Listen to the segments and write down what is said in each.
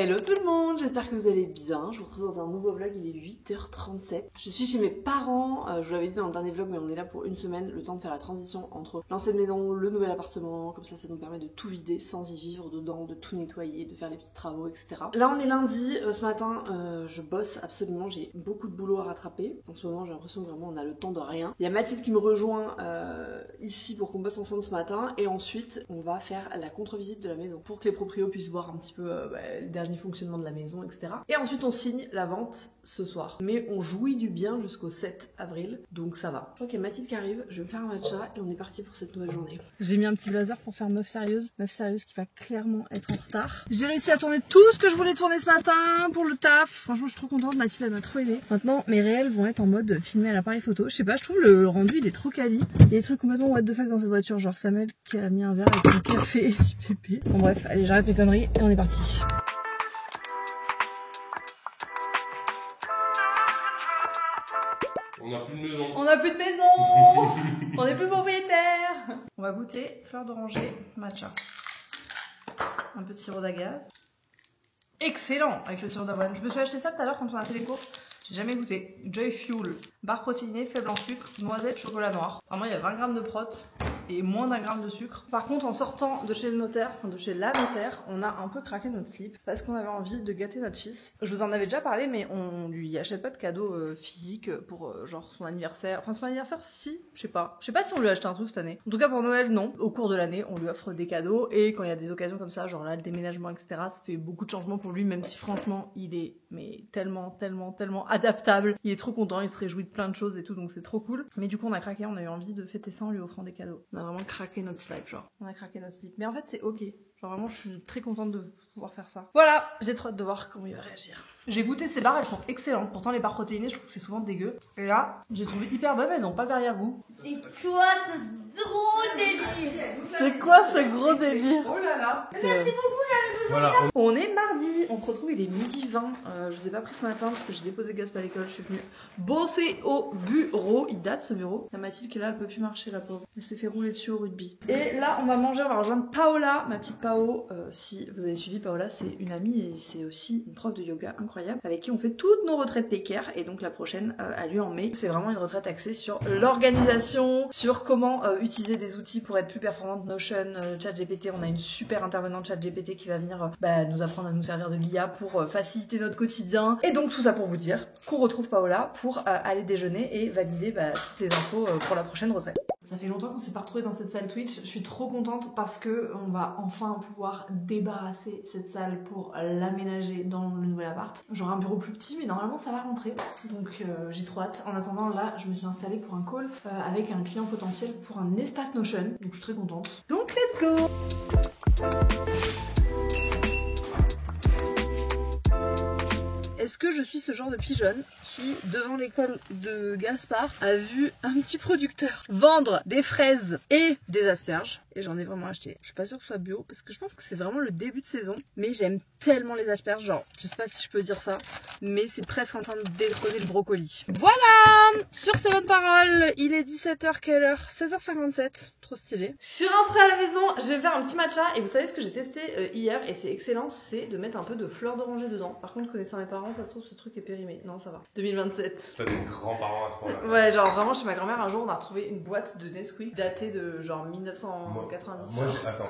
Hello tout le monde, j'espère que vous allez bien. Je vous retrouve dans un nouveau vlog, il est 8h37. Je suis chez mes parents, je vous l'avais dit dans le dernier vlog, mais on est là pour une semaine, le temps de faire la transition entre l'ancienne maison, le nouvel appartement, comme ça nous permet de tout vider sans y vivre dedans, de tout nettoyer, de faire les petits travaux, etc. Là on est lundi, ce matin je bosse absolument, j'ai beaucoup de boulot à rattraper. En ce moment j'ai l'impression que vraiment on a le temps de rien. Il y a Mathilde qui me rejoint ici pour qu'on bosse ensemble ce matin, et ensuite on va faire la contre-visite de la maison pour que les proprios puissent voir un petit peu les derniers fonctionnements de la maison, etc. Et ensuite on signe la vente ce soir. Mais on jouit du bien jusqu'au 7 avril, donc ça va. Je crois qu'il y a Mathilde qui arrive, je vais me faire un matcha et on est parti pour cette nouvelle journée. J'ai mis un petit blazer pour faire meuf sérieuse qui va clairement être en retard. J'ai réussi à tourner tout ce que je voulais tourner ce matin pour le taf. Franchement je suis trop contente, Mathilde elle m'a trop aidée. Maintenant mes réels vont être en mode filmé à l'appareil photo. Je sais pas, je trouve le rendu il est trop quali. Il y a des trucs complètement what the fuck dans cette voiture, genre Samuel qui a mis un verre avec un café et du pépé. Bon bref, allez j'arrête mes conneries et on est parti. On n'a plus de maison. On n'a plus de maison. On n'est plus propriétaire. On va goûter fleur d'oranger matcha. Un peu de sirop d'agave. Excellent avec le sirop d'avoine. Je me suis acheté ça tout à l'heure quand on a fait les courses. J'ai jamais goûté. Joy Fuel. Barre protéinée, faible en sucre, noisette, chocolat noir. Vraiment il y a 20 grammes de prot et moins d'1 gramme de sucre. Par contre en sortant de chez le notaire, enfin de chez la notaire, on a un peu craqué notre slip parce qu'on avait envie de gâter notre fils. Je vous en avais déjà parlé, mais on lui achète pas de cadeau physique pour genre son anniversaire. Enfin son anniversaire si, je sais pas si on lui a acheté un truc cette année. En tout cas pour Noël non. Au cours de l'année on lui offre des cadeaux et quand il y a des occasions comme ça, genre là le déménagement etc, ça fait beaucoup de changements pour lui, même si franchement il est mais tellement adaptable. Il est trop content, il se réjouit de plein de choses et tout, donc c'est trop cool. Mais du coup on a craqué, on a eu envie de fêter ça en lui offrant des cadeaux. On a vraiment craqué notre slip, genre. On a craqué notre slip. Mais en fait c'est ok. Genre vraiment je suis très contente de pouvoir faire ça. Voilà, j'ai trop hâte de voir comment il va réagir. J'ai goûté ces barres, elles sont excellentes. Pourtant les barres protéinées je trouve que c'est souvent dégueu. Et là, j'ai trouvé hyper bonnes, elles ont pas d'arrière-goût. C'est quoi ce gros délire? C'est quoi ce gros délire? Oh là là. Merci beaucoup, j'avais besoin. Voilà. On est mardi, on se retrouve, il est midi 20. Je vous ai pas pris ce matin parce que j'ai déposé Gasp à l'école, je suis venue bosser au bureau. Il date ce bureau. La Mathilde qui est là, elle peut plus marcher la pauvre. Elle s'est fait rouler dessus au rugby. Et là on va manger, on va rejoindre Paola, ma petite Pao. Si vous avez suivi Paola, c'est une amie et c'est aussi une prof de yoga incroyable avec qui on fait toutes nos retraites d'équerre. Et donc la prochaine a lieu en mai. C'est vraiment une retraite axée sur l'organisation, sur comment utiliser des outils pour être plus performante. Notion, ChatGPT, on a une super intervenante ChatGPT qui va venir nous apprendre à nous servir de l'IA pour faciliter notre quotidien. Et donc tout ça pour vous dire qu'on retrouve Paola pour aller déjeuner et valider toutes les infos pour la prochaine retraite. Ça fait longtemps qu'on s'est pas retrouvés dans cette salle Twitch. Je suis trop contente parce que on va enfin pouvoir débarrasser cette salle pour l'aménager dans le nouvel appart. J'aurai un bureau plus petit, mais normalement ça va rentrer. Donc j'ai trop hâte. En attendant, là, je me suis installée pour un call avec un client potentiel pour un espace Notion. Donc je suis très contente. Donc let's go! Est-ce que je suis ce genre de pigeonne qui, devant l'école de Gaspard, a vu un petit producteur vendre des fraises et des asperges? Et j'en ai vraiment acheté. Je suis pas sûre que ce soit bio parce que je pense que c'est vraiment le début de saison. Mais j'aime tellement les asperges, genre, je sais pas si je peux dire ça, mais c'est presque en train de détrôner le brocoli. Voilà! Sur ces bonnes paroles, il est 17h, quelle heure? 16h57. Trop stylé. Je suis rentrée à la maison, je vais faire un petit matcha et vous savez ce que j'ai testé hier et c'est excellent, c'est de mettre un peu de fleur d'oranger dedans. Par contre, connaissant mes parents, ça se trouve ce truc est périmé. Non, ça va. 2027. T'as des grands-parents à ce moment-là. Ouais, genre vraiment chez ma grand-mère, un jour on a retrouvé une boîte de Nesquik datée de genre 1990.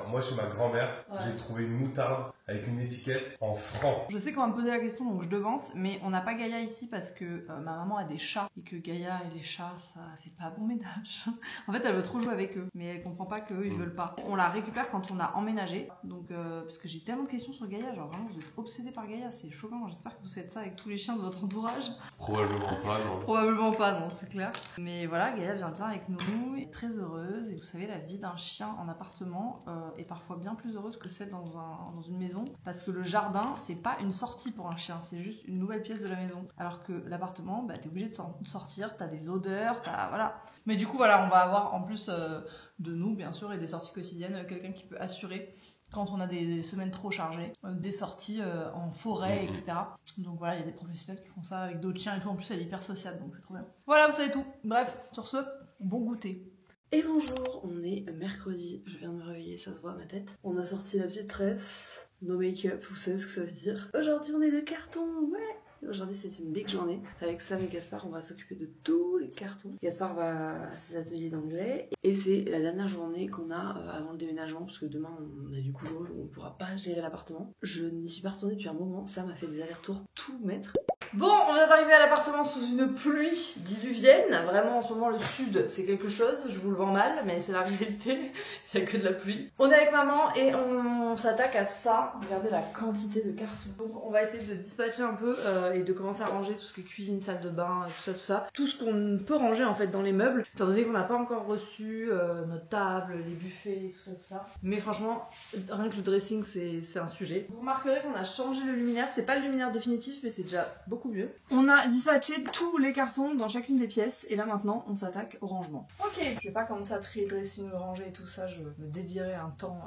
Moi chez ma grand-mère, Ouais. j'ai trouvé une moutarde avec une étiquette en francs. Je sais qu'on va me poser la question donc je devance, mais on n'a pas Gaïa ici parce que ma maman a des chats et que Gaïa et les chats ça fait pas bon ménage. En fait elle veut trop jouer avec eux, mais elle comprend pas qu'eux ils veulent pas. On la récupère quand on a emménagé, donc parce que j'ai tellement de questions sur Gaïa, genre vraiment vous êtes obsédés par Gaïa, c'est choquant. J'espère que vous faites ça avec tous les chiens de votre entourage. Probablement pas, non. Probablement pas, non, c'est clair. Mais voilà, Gaïa vient bien avec nous, elle est très heureuse. Et vous savez, la vie d'un chien en appartement est parfois bien plus heureuse que celle dans une maison. Parce que le jardin, c'est pas une sortie pour un chien, c'est juste une nouvelle pièce de la maison. Alors que l'appartement, bah, t'es obligé de sortir, t'as des odeurs, voilà. Mais du coup, voilà, on va avoir en plus de nous, bien sûr, et des sorties quotidiennes, quelqu'un qui peut assurer quand on a des semaines trop chargées, des sorties en forêt, etc. Donc voilà, il y a des professionnels qui font ça avec d'autres chiens et tout. En plus, elle est hyper sociable, donc c'est trop bien. Voilà, vous savez tout. Bref, sur ce, bon goûter. Et bonjour, on est mercredi, je viens de me réveiller, ça se voit à ma tête. On a sorti la petite tresse, no make-up, vous savez ce que ça veut dire. Aujourd'hui on est de carton, ouais. Aujourd'hui c'est une big journée. Avec Sam et Gaspard on va s'occuper de tous les cartons. Gaspard va à ses ateliers d'anglais et c'est la dernière journée qu'on a avant le déménagement parce que demain on a du boulot, on pourra pas gérer l'appartement. Je n'y suis pas retournée depuis un moment, Sam a fait des allers-retours tout mettre. Bon, on vient d'arriver à l'appartement sous une pluie diluvienne. Vraiment, en ce moment, le sud, c'est quelque chose. Je vous le vends mal, mais c'est la réalité. Il n'y a que de la pluie. On est avec maman et on s'attaque à ça. Regardez la quantité de cartons. Donc, on va essayer de dispatcher un peu et de commencer à ranger tout ce qui est cuisine, salle de bain, tout ça. Tout ce qu'on peut ranger, en fait, dans les meubles. Étant donné qu'on n'a pas encore reçu notre table, les buffets, tout ça. Mais franchement, rien que le dressing, c'est un sujet. Vous remarquerez qu'on a changé le luminaire. C'est pas le luminaire définitif, mais c'est déjà beaucoup mieux. On a dispatché tous les cartons dans chacune des pièces et là maintenant on s'attaque au rangement. Ok, je vais pas commencer à trier le dressing, le ranger et tout ça, je me dédierai un temps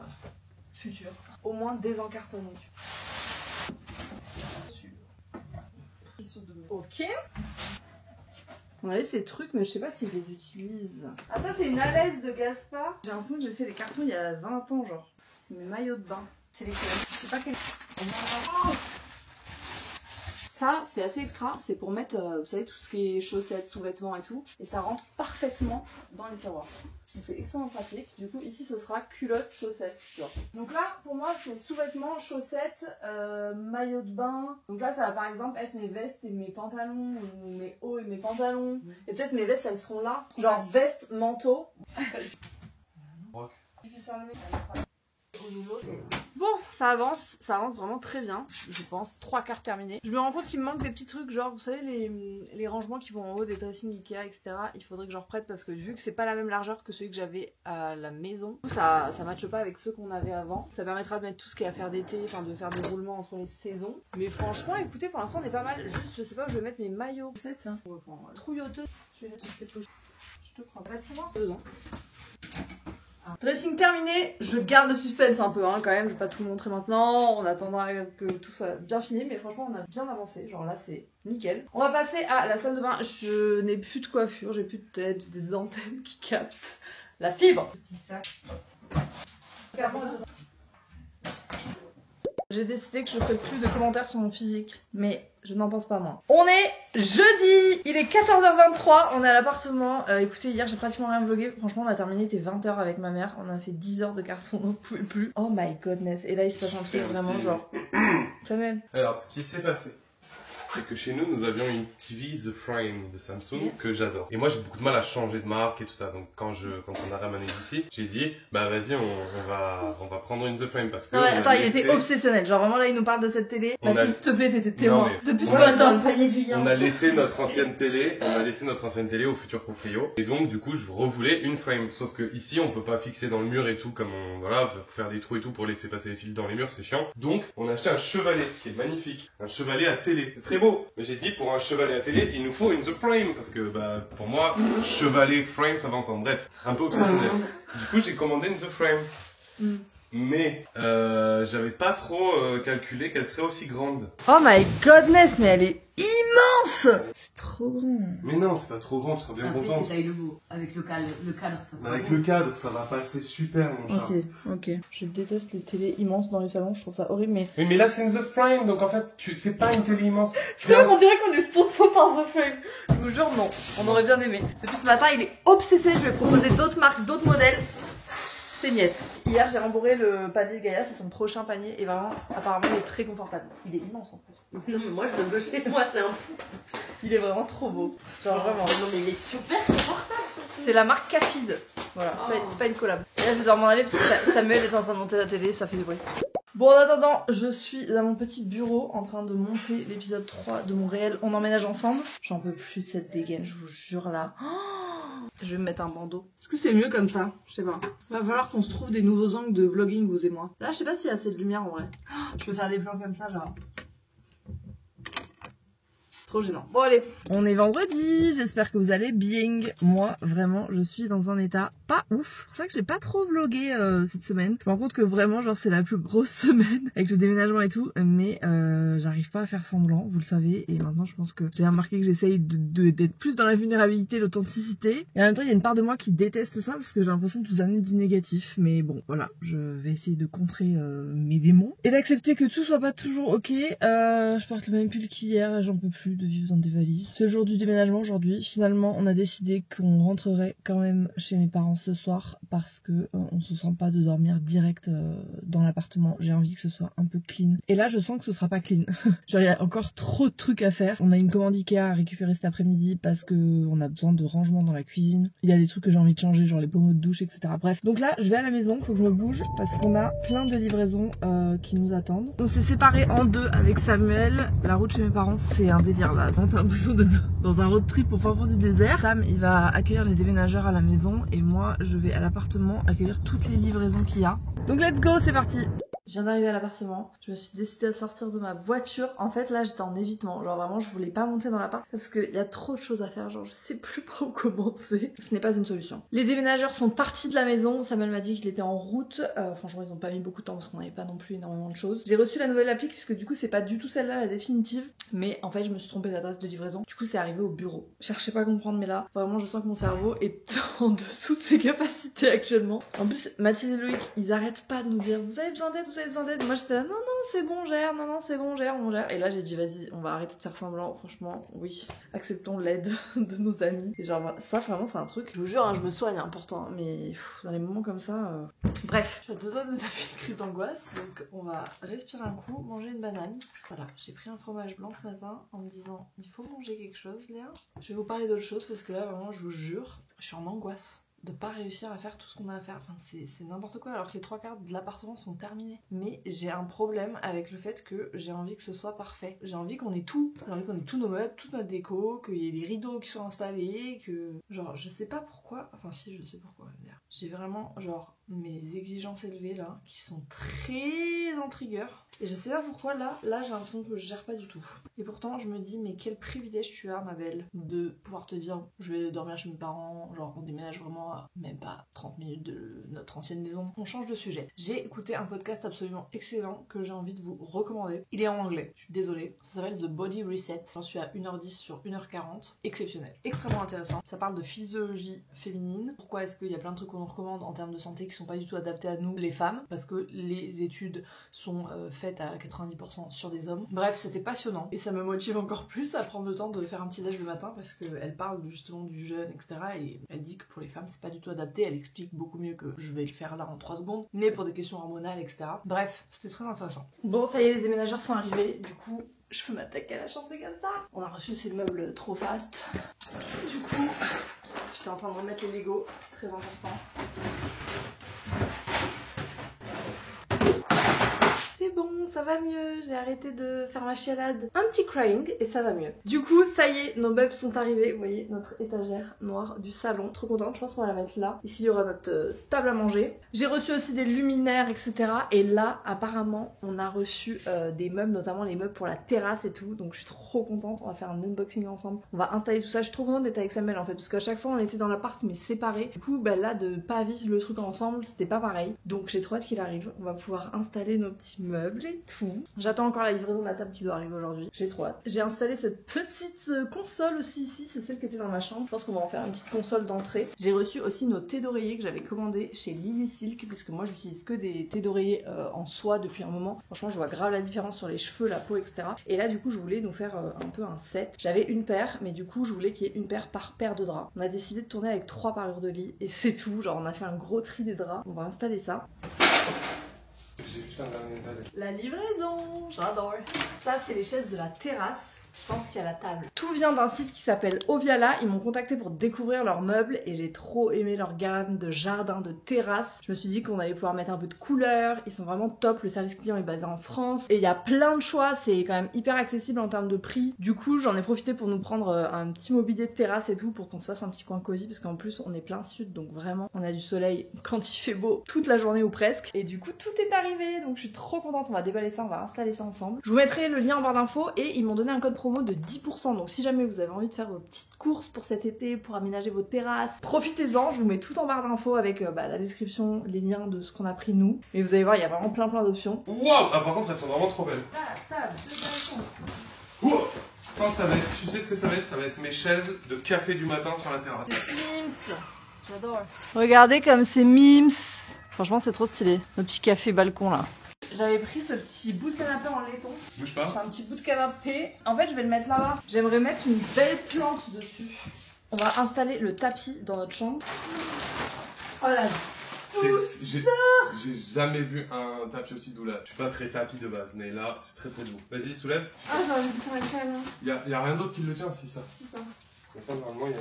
futur. Au moins désencartonner. Ok. On avait ces trucs mais je sais pas si je les utilise. Ah ça c'est une alaise de Gaspard. J'ai l'impression que j'ai fait les cartons il y a 20 ans genre. C'est mes maillots de bain. C'est lesquels? Je sais pas quel... Oh, ça, c'est assez extra, c'est pour mettre, vous savez, tout ce qui est chaussettes, sous-vêtements et tout. Et ça rentre parfaitement dans les tiroirs. Donc c'est extrêmement pratique. Du coup, ici, ce sera culotte, chaussettes, tu vois. Donc là, pour moi, c'est sous-vêtements, chaussettes, maillot de bain. Donc là, ça va par exemple être mes vestes et mes pantalons, ou mes hauts et mes pantalons. Et peut-être mes vestes, elles seront là. Genre veste, manteau. Bon, ça avance vraiment très bien, je pense, 3/4 terminé. Je me rends compte qu'il me manque des petits trucs, genre vous savez les rangements qui vont en haut des dressings Ikea, etc. Il faudrait que j'en reprête parce que vu que c'est pas la même largeur que celui que j'avais à la maison, ça matche pas avec ceux qu'on avait avant. Ça permettra de mettre tout ce qui est à faire d'été, enfin de faire des roulements entre les saisons. Mais franchement, écoutez, pour l'instant on est pas mal. Juste, je sais pas où je vais mettre mes maillots. Hein. Enfin, trouilloteux. Je vais mettre je te crois. Bâtiment. 2 ans. Dressing terminé, je garde le suspense un peu hein, quand même, je vais pas tout montrer maintenant, on attendra que tout soit bien fini, mais franchement on a bien avancé, genre là c'est nickel. On va passer à la salle de bain, je n'ai plus de coiffure, j'ai plus de tête, j'ai des antennes qui captent la fibre. Petit sac. J'ai décidé que je ferai plus de commentaires sur mon physique, mais je n'en pense pas moins. On est jeudi, il est 14h23, on est à l'appartement. Écoutez, hier j'ai pratiquement rien vlogué, franchement on a terminé, il était 20h avec ma mère, on a fait 10 heures de carton, on ne pouvait plus. Oh my godness, et là il se passe un truc vraiment genre... Jamais. Alors ce qui s'est passé, c'est que chez nous, nous avions une TV The Frame de Samsung que j'adore. Et moi, j'ai beaucoup de mal à changer de marque et tout ça. Donc, quand on a ramené ici, j'ai dit, bah vas-y, on va prendre une The Frame parce que. Non, mais attends, il était obsessionnel. Genre vraiment là, il nous parle de cette télé. Mathilde, s'il te plaît, t'étais témoin. Depuis ce matin, on a laissé notre ancienne télé, au futur proprio. Et donc, du coup, je revoulais une frame. Sauf que ici, on peut pas fixer dans le mur et tout, comme voilà, faut faire des trous et tout pour laisser passer les fils dans les murs, c'est chiant. Donc, on a acheté un chevalet qui est magnifique, un chevalet à télé. C'est très beau. Mais j'ai dit, pour un chevalet à télé, il nous faut une The Frame. Parce que, bah, pour moi, chevalet, frame, ça va ensemble. Bref, un peu obsessionnel. Du coup, j'ai commandé une The Frame. Mais, j'avais pas trop calculé qu'elle serait aussi grande. Oh my godness, mais elle est immense! C'est trop grand. Mais non, c'est pas trop grand, tu seras bien content. C'est le beau. Avec le cadre, ça sera Avec beau. le cadre, ça va passer super, mon chat. Ok. Je déteste les télés immenses dans les salons, je trouve ça horrible, mais... Oui, mais là, c'est une The Frame, donc en fait, c'est pas une télé immense. C'est vrai qu'on dirait qu'on est sponsor par The Frame. Je vous jure, non. On aurait bien aimé. Depuis ce matin, il est obsessé, je vais proposer d'autres marques, d'autres modèles. C'est niette. Hier, j'ai rembourré le panier de Gaïa, c'est son prochain panier, et vraiment, apparemment, il est très confortable. Il est immense en plus. Non, mais moi, je le veux chez moi, c'est un fou. Il est vraiment trop beau. Genre vraiment. Non, mais il est super confortable. C'est la marque Cafid. Voilà, c'est pas une collab. Et là, je vais devoir m'en aller parce que Samuel est en train de monter la télé, ça fait du bruit. Bon, en attendant, je suis à mon petit bureau en train de monter l'épisode 3 de mon réel On emménage ensemble. J'en peux plus de cette dégaine, je vous jure là. Je vais me mettre un bandeau. Est-ce que c'est mieux comme ça? Je sais pas. Va falloir qu'on se trouve des nouveaux angles de vlogging, vous et moi. Là, je sais pas s'il y a assez de lumière en vrai. Je peux faire des plans comme ça, genre. Trop gênant. Bon allez, on est vendredi, j'espère que vous allez bien. Moi, vraiment, je suis dans un état pas ouf. C'est pour ça que j'ai pas trop vlogué cette semaine. Je me rends compte que vraiment, genre, c'est la plus grosse semaine avec le déménagement et tout. Mais j'arrive pas à faire semblant, vous le savez. Et maintenant, je pense que j'ai remarqué que j'essaye d'être plus dans la vulnérabilité, l'authenticité. Et en même temps, il y a une part de moi qui déteste ça parce que j'ai l'impression de vous amener du négatif. Mais bon, voilà, je vais essayer de contrer mes démons. Et d'accepter que tout soit pas toujours ok. Je porte le même pull qu'hier, là j'en peux plus de vivre dans des valises. C'est le jour du déménagement aujourd'hui. Finalement, on a décidé qu'on rentrerait quand même chez mes parents ce soir parce que on se sent pas de dormir direct dans l'appartement. J'ai envie que ce soit un peu clean. Et là, je sens que ce sera pas clean. Genre, il y a encore trop de trucs à faire. On a une commande Ikea à récupérer cet après-midi parce que on a besoin de rangement dans la cuisine. Il y a des trucs que j'ai envie de changer, genre les pommeaux de douche, etc. Bref. Donc là, je vais à la maison, faut que je me bouge parce qu'on a plein de livraisons qui nous attendent. On s'est séparés en deux avec Samuel. La route chez mes parents, c'est un délire là. T'as l'impression d'être dans un road trip au fin fond du désert. Sam, il va accueillir les déménageurs à la maison et moi, je vais à l'appartement accueillir toutes les livraisons qu'il y a. Donc let's go, c'est parti. Je viens d'arriver à l'appartement, je me suis décidée à sortir de ma voiture. En fait là j'étais en évitement, genre vraiment je voulais pas monter dans l'appart parce qu'il y a trop de choses à faire, genre je sais plus par où commencer. Ce n'est pas une solution. Les déménageurs sont partis de la maison, Samuel m'a dit qu'il était en route, franchement ils ont pas mis beaucoup de temps parce qu'on n'avait pas non plus énormément de choses. J'ai reçu la nouvelle appli puisque du coup c'est pas du tout celle-là la définitive, mais en fait je me suis trompée d'adresse de livraison, du coup c'est arrivé au bureau. Cherchez pas à comprendre mais là vraiment je sens que mon cerveau est en dessous de ses capacités actuellement. En plus Mathilde et Loïc ils arrêtent pas de nous dire vous avez besoin d'aide, vous avez besoin d'aide. Moi j'étais là non c'est bon gère, non c'est bon gère, on gère. Et là j'ai dit vas-y on va arrêter de faire semblant, franchement oui acceptons l'aide de nos amis. Et genre ça vraiment c'est un truc, je vous jure hein, je me soigne hein, pourtant mais dans les moments comme ça bref, je suis à deux doigts de me taper une crise d'angoisse donc on va respirer un coup, manger une banane. Voilà, j'ai pris un fromage blanc ce matin en me disant il faut manger quelque chose Léa. Je vais vous parler d'autre chose parce que là vraiment je vous jure je suis en angoisse de pas réussir à faire tout ce qu'on a à faire, enfin c'est n'importe quoi alors que les 3/4 de l'appartement sont terminés. Mais j'ai un problème avec le fait que j'ai envie que ce soit parfait. J'ai envie qu'on ait tout, j'ai envie qu'on ait tous nos meubles, toute notre déco, qu'il y ait des rideaux qui soient installés, que... Genre je sais pas pourquoi, enfin si je sais pourquoi d'ailleurs. J'ai vraiment genre mes exigences élevées là, qui sont très en trigger. Et je sais pas pourquoi là j'ai l'impression que je gère pas du tout. Et pourtant je me dis mais quel privilège tu as ma belle de pouvoir te dire je vais dormir chez mes parents, genre on déménage vraiment à même pas 30 minutes de notre ancienne maison. On change de sujet. J'ai écouté un podcast absolument excellent que j'ai envie de vous recommander. Il est en anglais, je suis désolée. Ça s'appelle The Body Reset. J'en suis à 1h10 sur 1h40. Exceptionnel. Extrêmement intéressant. Ça parle de physiologie féminine. Pourquoi est-ce qu'il y a plein de trucs qu'on nous recommande en termes de santé qui sont pas du tout adaptés à nous les femmes, parce que les études sont faites à 90% sur des hommes. Bref, c'était passionnant et ça me motive encore plus à prendre le temps de faire un petit déj le matin parce qu'elle parle justement du jeûne, etc. Et elle dit que pour les femmes c'est pas du tout adapté, elle explique beaucoup mieux que je vais le faire là en 3 secondes, mais pour des questions hormonales, etc. Bref, c'était très intéressant. Bon, ça y est, les déménageurs sont arrivés, du coup, je peux m'attaquer à la chambre de Gaspard. On a reçu ces meubles trop fast. Du coup, j'étais en train de remettre les Lego, très important. C'est bon, ça va mieux, j'ai arrêté de faire ma chialade. Un petit crying et ça va mieux. Du coup, ça y est, nos meubles sont arrivés. Vous voyez, notre étagère noire du salon. Trop contente, je pense qu'on va la mettre là. Ici, il y aura notre table à manger. J'ai reçu aussi des luminaires, etc. Et là, apparemment, on a reçu des meubles, notamment les meubles pour la terrasse et tout. Donc je suis trop contente, on va faire un unboxing ensemble. On va installer tout ça. Je suis trop contente d'être avec Samuel en fait, parce qu'à chaque fois, on était dans l'appart mais séparés. Du coup, bah là, de pas vivre le truc ensemble, c'était pas pareil. Donc j'ai trop hâte qu'il arrive. On va pouvoir installer nos petits meubles. J'ai tout. J'attends encore la livraison de la table qui doit arriver aujourd'hui. J'ai trop hâte. J'ai installé cette petite console aussi ici, c'est celle qui était dans ma chambre. Je pense qu'on va en faire une petite console d'entrée. J'ai reçu aussi nos thés d'oreiller que j'avais commandé chez Lily Silk, puisque moi j'utilise que des thés d'oreiller en soie depuis un moment. Franchement, je vois grave la différence sur les cheveux, la peau, etc. Et là, du coup, je voulais nous faire un peu un set. J'avais une paire, mais du coup, je voulais qu'il y ait une paire par paire de draps. On a décidé de tourner avec 3 parures de lit et c'est tout. Genre, on a fait un gros tri des draps. On va installer ça. J'ai juste un dernier détail. La livraison, j'adore. Ça, c'est les chaises de la terrasse. Je pense qu'il y a la table. Tout vient d'un site qui s'appelle Oviala. Ils m'ont contacté pour découvrir leurs meubles et j'ai trop aimé leur gamme de jardin, de terrasse. Je me suis dit qu'on allait pouvoir mettre un peu de couleur. Ils sont vraiment top. Le service client est basé en France et il y a plein de choix. C'est quand même hyper accessible en termes de prix. Du coup, j'en ai profité pour nous prendre un petit mobilier de terrasse et tout pour qu'on se fasse un petit coin cosy parce qu'en plus, on est plein sud donc vraiment, on a du soleil quand il fait beau toute la journée ou presque. Et du coup, tout est arrivé donc je suis trop contente. On va déballer ça, on va installer ça ensemble. Je vous mettrai le lien en barre d'infos et ils m'ont donné un code promo de 10%. Donc si jamais vous avez envie de faire vos petites courses pour cet été, pour aménager vos terrasses, profitez-en. Je vous mets tout en barre d'infos avec la description, les liens de ce qu'on a pris nous. Mais vous allez voir, il y a vraiment plein d'options. Waouh! Ah par contre elles sont vraiment trop belles. Wow. Quand ça va être, tu sais ce que ça va être? Ça va être mes chaises de café du matin sur la terrasse. C'est Mims. J'adore. Regardez comme c'est Mims. Franchement c'est trop stylé. Nos petits cafés balcon là. J'avais pris ce petit bout de canapé en laiton. Bouge pas. C'est un petit bout de canapé. En fait je vais le mettre là-bas. J'aimerais mettre une belle plante dessus. On va installer le tapis dans notre chambre. Oh la J'ai jamais vu un tapis aussi doux là. Je suis pas très tapis de base, mais là c'est très doux. Vas-y, soulève. Ah j'ai envie de faire une crème. Y a rien d'autre qui le tient, si ça. C'est ça. Mais ça normalement y a...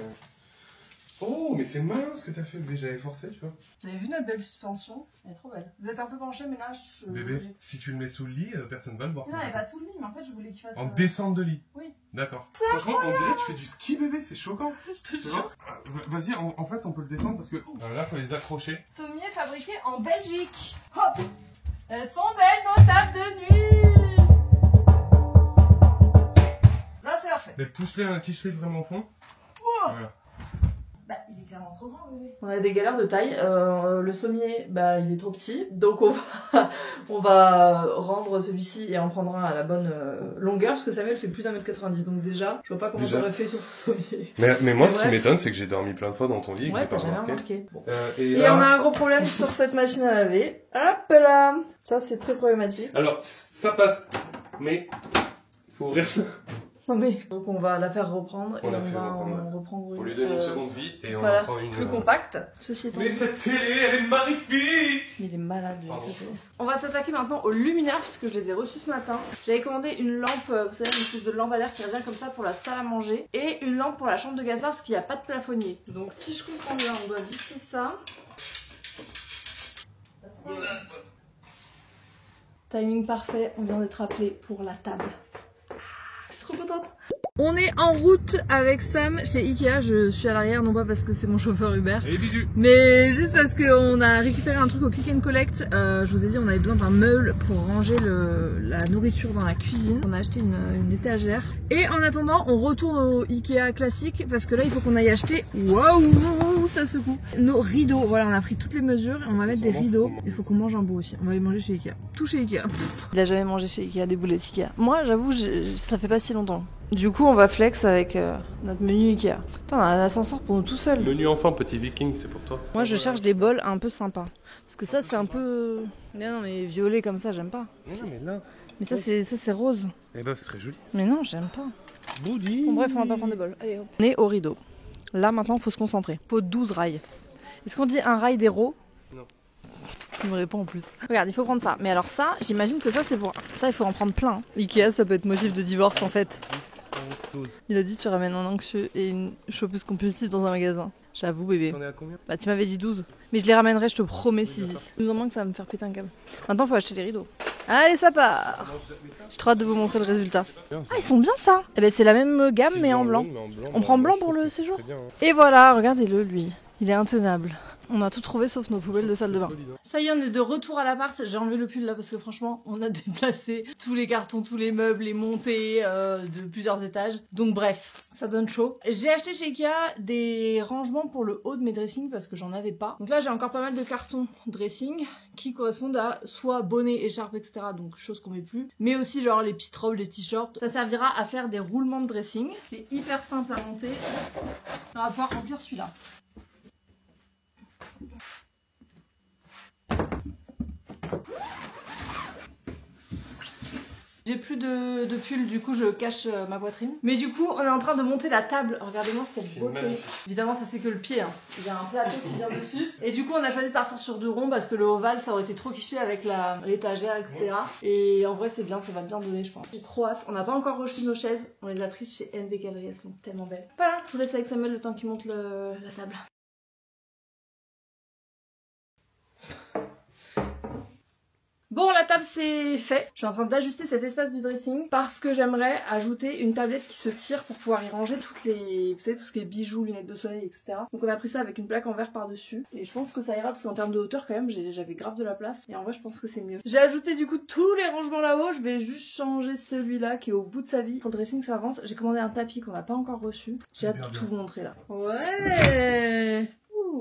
Oh, mais c'est malin ce que t'as fait, bébé, j'avais forcé, tu vois. Vous avez vu notre belle suspension? Elle est trop belle. Vous êtes un peu penché, mais là je... Bébé, si tu le mets sous le lit, personne va le voir. Non, elle est pas sous le lit, mais en fait je voulais qu'il fasse... En descente de lit. Oui. D'accord. Franchement, on dirait que tu fais du ski, bébé, c'est choquant. Je te Tu vois. Vas-y, en fait, on peut le descendre parce que là, faut les accrocher. Sommier fabriqué en Belgique. Hop. Elles sont belles nos tables de nuit. Là c'est parfait. Mais pousse-les un quiche vraiment au fond. Voilà. Bah il est clairement trop grand bébé. On a des galères de taille. Le sommier, bah il est trop petit. Donc on va rendre celui-ci et en prendre un à la bonne longueur. Parce que Samuel fait plus d'1m90. Donc déjà, je vois pas comment j'aurais fait sur ce sommier. Mais moi, Mais ce bref. qui m'étonne, c'est que j'ai dormi plein de fois dans ton lit. Et Ouais, que j'ai t'as pas jamais remarqué. remarqué. Bon. Et Et là... on a un gros problème sur cette machine à laver. Hop là. Ça c'est très problématique. Alors, ça passe. Mais, il faut ouvrir ça. Non mais... Donc on va la faire reprendre et On on la fait va reprendre, en reprendre On une. lui donne une seconde vie et on Voilà, en prend une... plus compacte. Ceci étant Mais dit. cette télé, elle est magnifique! Mais il est malade lui. Pardon. On va s'attaquer maintenant aux luminaires puisque je les ai reçus ce matin. J'avais commandé une lampe, vous savez, une espèce de lampadaire qui revient comme ça pour la salle à manger. Et une lampe pour la chambre de Gaspard parce qu'il n'y a pas de plafonnier. Donc si je comprends bien, on doit visser ça. Timing parfait, on vient d'être appelé pour la table. Je suis trop contente. On est en route avec Sam chez Ikea. Je suis à l'arrière, non pas parce que c'est mon chauffeur Uber, Et bisous! mais juste parce qu'on a récupéré un truc au Click and Collect. Je vous ai dit, on avait besoin d'un meuble pour ranger la nourriture dans la cuisine. On a acheté une étagère. Et en attendant, on retourne au Ikea classique parce que là, il faut qu'on aille acheter... Waouh, ça secoue. Nos rideaux. Voilà, on a pris toutes les mesures et on va mettre des rideaux. Il faut qu'on mange un bout aussi. On va les manger chez Ikea. Tout chez Ikea. Il a jamais mangé chez Ikea des boulettes Ikea. Moi, j'avoue, ça fait pas si longtemps. Du coup, on va flex avec notre menu Ikea. Putain, on a un ascenseur pour nous tout seul. Menu enfant, petit viking, c'est pour toi. Moi, je cherche des bols un peu sympas. Parce que ça, c'est un peu... Non, mais violet comme ça, j'aime pas. Non, mais là... Mais ça, c'est rose. Eh ben, ce serait joli. Mais non, j'aime pas. Boudi. Bon, bref, on va pas prendre des bols. Allez, hop. On est au rideau. Là, maintenant, faut se concentrer. Faut 12 rails. Est-ce qu'on dit un rail d'héros? Non. Il me répond en plus. Regarde, il faut prendre ça. Mais alors ça, j'imagine que ça, c'est pour... Ça, il faut en prendre plein. Ikea, ça peut être motif de divorce, en fait. Il a dit tu ramènes un anxieux et une chopeuse compulsive dans un magasin. J'avoue bébé. T'en es à combien? Bah tu m'avais dit 12. Mais je les ramènerai, je te promets 6. Il nous en manque, ça va me faire péter un câble. Maintenant faut acheter les rideaux. Allez ça part. J'ai trop hâte de vous montrer le résultat. Ah ils sont bien ça. Eh ben c'est la même gamme mais en blanc. On prend blanc pour le séjour. Et voilà, regardez-le lui. Il est intenable. On a tout trouvé sauf nos poubelles de salle de bain. Ça y est, on est de retour à l'appart. J'ai enlevé le pull là parce que franchement, on a déplacé tous les cartons, tous les meubles, les montées de plusieurs étages. Donc bref, ça donne chaud. J'ai acheté chez Ikea des rangements pour le haut de mes dressings parce que j'en avais pas. Donc là, j'ai encore pas mal de cartons dressing qui correspondent à soit bonnet, écharpe, etc. Donc choses qu'on met plus. Mais aussi genre les petites robes, les t-shirts. Ça servira à faire des roulements de dressing. C'est hyper simple à monter. On va pouvoir remplir celui-là. J'ai plus de pull, du coup je cache ma poitrine. Mais du coup on est en train de monter la table. Regardez-moi cette beauté. Évidemment ça c'est que le pied. Hein. Il y a un plateau qui vient dessus. Et du coup on a choisi de partir sur du rond parce que le ovale ça aurait été trop cliché avec l'étagère etc. Et en vrai c'est bien, ça va bien donner je pense. J'ai trop hâte. On n'a pas encore reçu nos chaises. On les a prises chez NB Galerie, elles sont tellement belles. Voilà, je vous laisse avec Samuel le temps qu'il monte la table. Bon, la table c'est fait. Je suis en train d'ajuster cet espace du dressing parce que j'aimerais ajouter une tablette qui se tire pour pouvoir y ranger toutes les... Vous savez, tout ce qui est bijoux, lunettes de soleil, etc. Donc on a pris ça avec une plaque en verre par-dessus. Et je pense que ça ira parce qu'en termes de hauteur quand même, j'avais grave de la place. Et en vrai, je pense que c'est mieux. J'ai ajouté du coup tous les rangements là-haut. Je vais juste changer celui-là qui est au bout de sa vie. Pour le dressing, ça avance. J'ai commandé un tapis qu'on n'a pas encore reçu. J'ai hâte de tout vous montrer là. Ouais.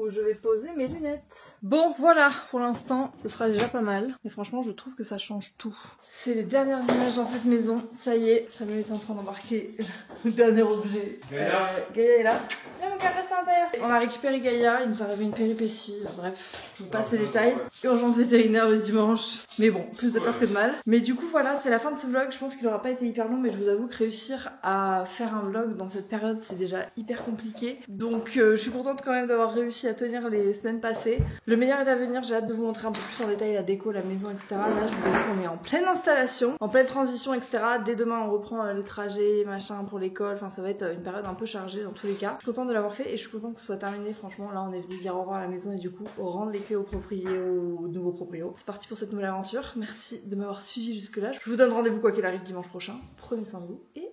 Je vais poser mes lunettes. Bon, voilà, pour l'instant, ce sera déjà pas mal. Mais franchement, je trouve que ça change tout. C'est les dernières images dans cette maison. Ça y est, Samuel est en train d'embarquer le dernier objet. Gaïa est là. Viens, mon gars, reste à l'intérieur. On a récupéré Gaïa, il nous est arrivé une péripétie. Bref, je vous passe les détails. Urgence vétérinaire le dimanche. Mais bon, plus de peur que de mal. Mais du coup, voilà, c'est la fin de ce vlog. Je pense qu'il aura pas été hyper long, mais je vous avoue que réussir à faire un vlog dans cette période, c'est déjà hyper compliqué. Donc, je suis contente quand même d'avoir réussi à tenir les semaines passées. Le meilleur est à venir, j'ai hâte de vous montrer un peu plus en détail la déco, la maison, etc. Là, je vous avoue qu'on est en pleine installation, en pleine transition, etc. Dès demain, on reprend les trajets, machin, pour l'école. Enfin, ça va être une période un peu chargée dans tous les cas. Je suis contente de l'avoir fait et je suis contente que ce soit terminé. Franchement, là, on est venu dire au revoir à la maison et du coup, rendre les clés au nouveau proprio. C'est parti pour cette nouvelle aventure. Merci de m'avoir suivi jusque-là. Je vous donne rendez-vous quoi qu'il arrive dimanche prochain. Prenez soin de vous et